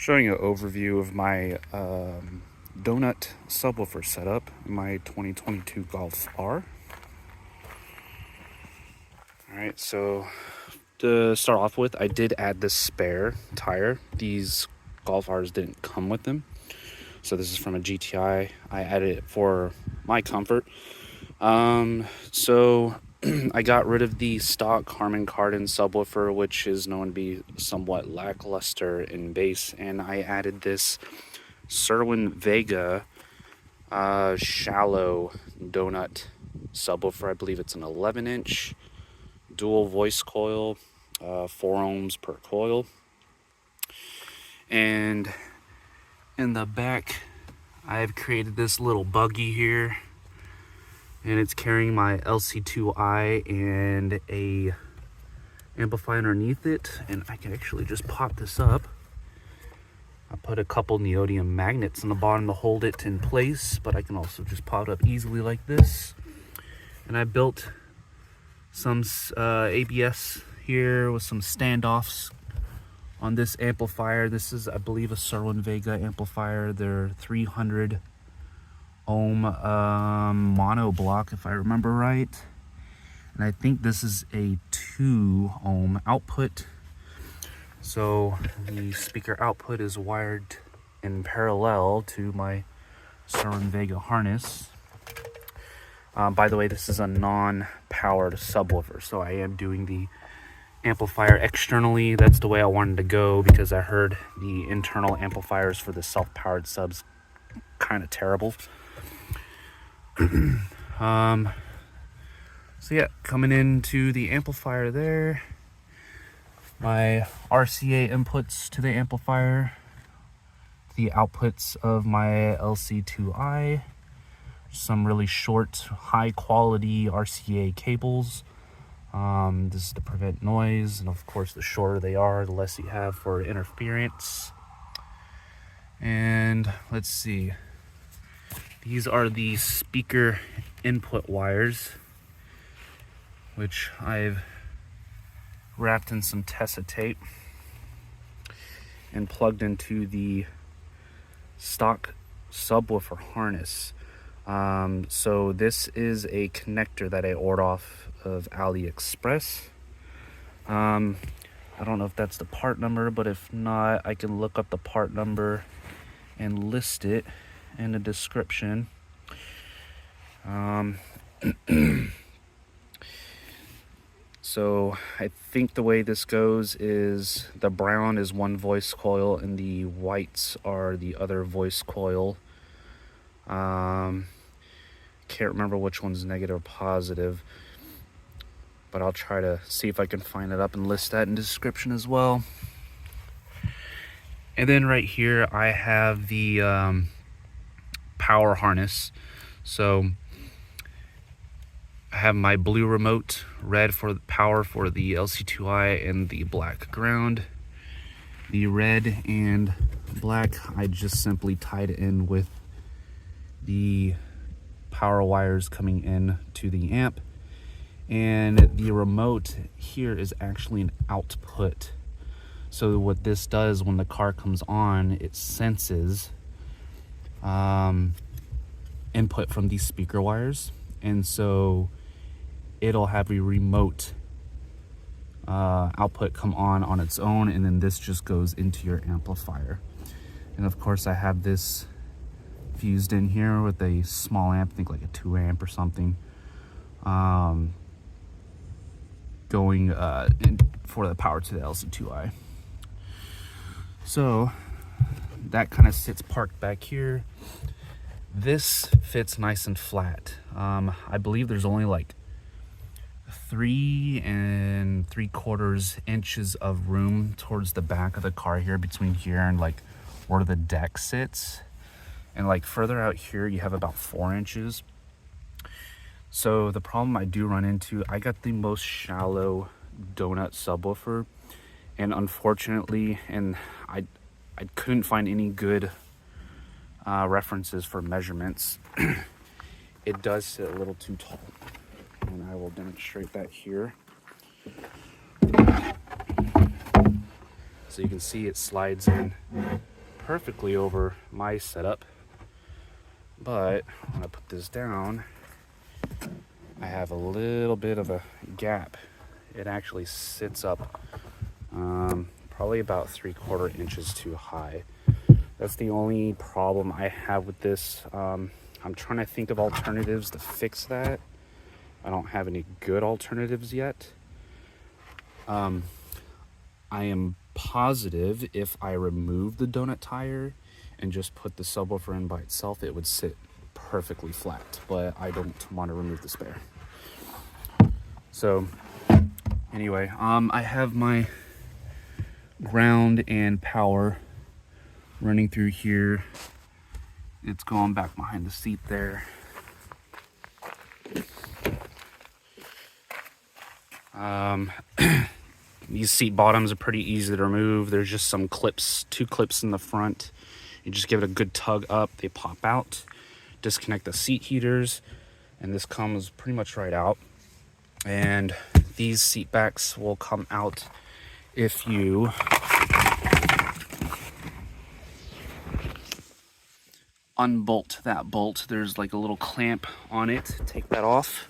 Showing an overview of my donut subwoofer setup in my 2022 Golf R. Alright, so to start off with, I did add this spare tire. These Golf Rs didn't come with them, so this is from a GTI. I added it for my comfort. So I got rid of the stock Harman Kardon subwoofer, which is known to be somewhat lackluster in bass, and I added this Cerwin Vega shallow donut subwoofer. I believe it's an 11-inch dual voice coil, 4 ohms per coil. And in the back, I've created this little buggy here, and it's carrying my LC2I and a amplifier underneath it. And I can actually just pop this up. I put a couple neodymium magnets on the bottom to hold it in place, but I can also just pop it up easily like this. And I built some ABS here with some standoffs on this amplifier. This is, I believe, a Cerwin Vega amplifier. They're 300 ohm monoblock, if I remember right. And I think this is a 2 ohm output. So the speaker output is wired in parallel to my Cerwin Vega harness. By the way, this is a non-powered subwoofer, so I am doing the amplifier externally. That's the way I wanted to go, because I heard the internal amplifiers for the self-powered subs kind of terrible. So yeah, coming into the amplifier there, my RCA inputs to the amplifier, the outputs of my LC2I, some really short, high quality RCA cables. This is to prevent noise, and of course the shorter they are, the less you have for interference. And let's see, these are the speaker input wires, which I've wrapped in some Tessa tape and plugged into the stock subwoofer harness. So this is a connector that I ordered off of AliExpress. I don't know if that's the part number, but if not, I can look up the part number and list it in the description. So I think the way this goes is the brown is one voice coil and the whites are the other voice coil. Can't remember which one's negative or positive, but I'll try to see if I can find it up and list that in the description as well. And then right here I have the power harness. So I have my blue remote, red for the power for the LC2I, and the black ground. The red and black, I just simply tied in with the power wires coming in to the amp. And the remote here is actually an output. So what this does, when the car comes on, it senses input from these speaker wires, and so it'll have a remote output come on its own, and then this just goes into your amplifier. And of course I have this fused in here with a small amp, I think like a 2 amp or something, going in for the power to the LC2I. So that kind of sits parked back here. This fits nice and flat. I believe there's only like 3 3/4 inches of room towards the back of the car here, between here and like where the deck sits. And like further out here you have about 4 inches. So the problem I do run into, I got the most shallow donut subwoofer, and unfortunately, and I couldn't find any good references for measurements. It does sit a little too tall, and I will demonstrate that here. So you can see it slides in perfectly over my setup, but when I put this down, I have a little bit of a gap. It actually sits up probably about 3/4 inches too high. That's the only problem I have with this. I'm trying to think of alternatives to fix that. I don't have any good alternatives yet. I am positive if I remove the donut tire and just put the subwoofer in by itself, it would sit perfectly flat, but I don't want to remove the spare. So anyway, I have my ground and power running through here. It's going back behind the seat there. These seat bottoms are pretty easy to remove. There's just some clips, 2 clips in the front. You just give it a good tug up, they pop out. Disconnect the seat heaters, and this comes pretty much right out. And these seat backs will come out if you unbolt that bolt. There's like a little clamp on it. Take that off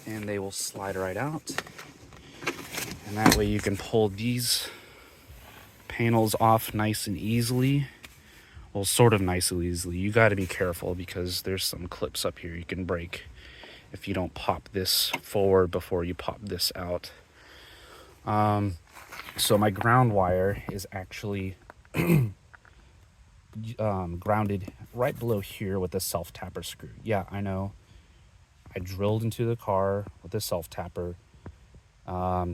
and they will slide right out. And that way you can pull these panels off nice and easily. Well, sort of nice and easily. You got to be careful because there's some clips up here you can break if you don't pop this forward before you pop this out. So my ground wire is actually grounded right below here with a self-tapper screw. Yeah, I know. I drilled into the car with a self-tapper,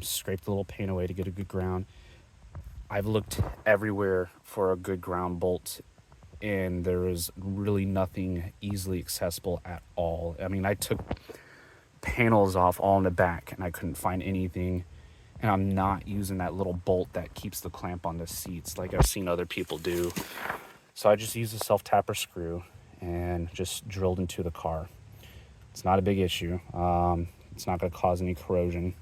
scraped the little paint away to get a good ground. I've looked everywhere for a good ground bolt, and there is really nothing easily accessible at all. I mean, I took panels off all in the back and I couldn't find anything, and I'm not using that little bolt that keeps the clamp on the seats like I've seen other people do. So I just used a self-tapper screw and just drilled into the car. It's not a big issue. It's not going to cause any corrosion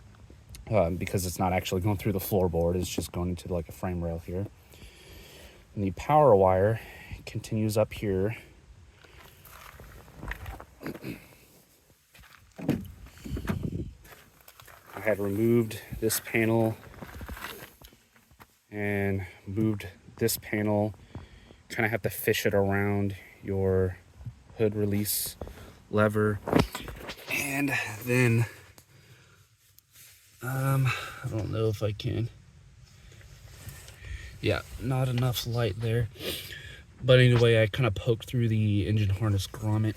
because it's not actually going through the floorboard. It's just going into like a frame rail here. And the power wire continues up here. I had removed this panel and moved this panel. Kind of have to fish it around your hood release lever, and then I don't know if I can. Yeah, not enough light there, but anyway, I kind of poked through the engine harness grommet.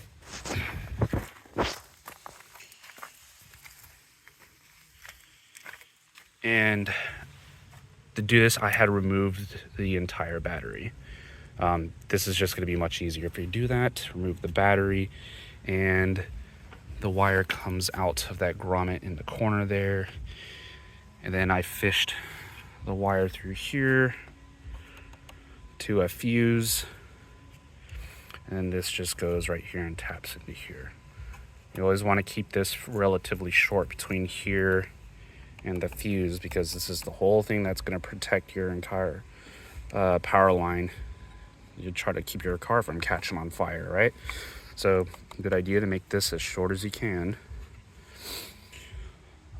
And to do this, I had removed the entire battery. This is just going to be much easier. If you do that, remove the battery, and the wire comes out of that grommet in the corner there. And then I fished the wire through here to a fuse, and this just goes right here and taps into here. You always want to keep this relatively short between here and the fuse, because this is the whole thing that's going to protect your entire power line. You try to keep your car from catching on fire, right? So good idea to make this as short as you can.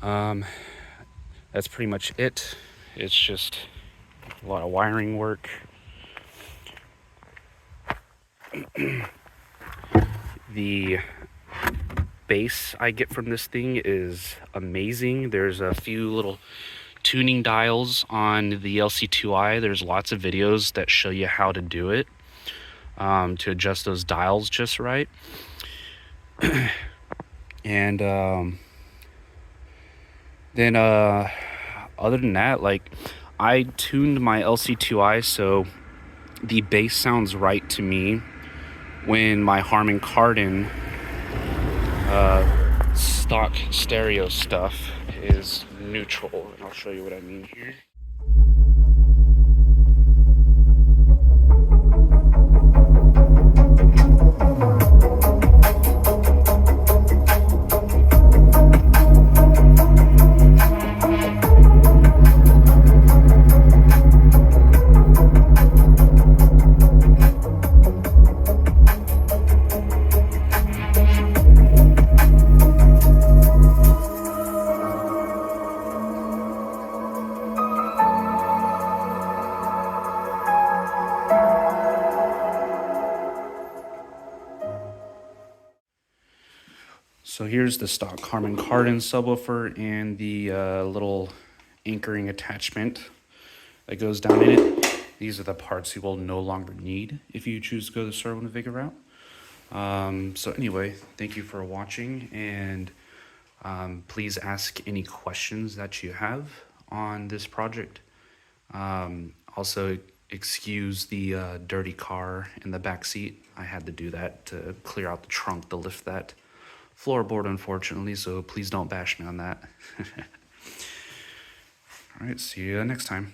That's pretty much it. It's just a lot of wiring work. The bass I get from this thing is amazing. There's a few little tuning dials on the LC2i. There's lots of videos that show you how to do it, to adjust those dials just right. And then other than that, like, I tuned my LC2i so the bass sounds right to me when my Harman Kardon stock stereo stuff is neutral, and I'll show you what I mean here. So here's the stock Harman Kardon subwoofer and the little anchoring attachment that goes down in it. These are the parts you will no longer need if you choose to go the Cerwin Vega route. So anyway, thank you for watching, and please ask any questions that you have on this project. Also, excuse the dirty car in the back seat. I had to do that to clear out the trunk to lift that floorboard, unfortunately, so please don't bash me on that. All right, see you next time.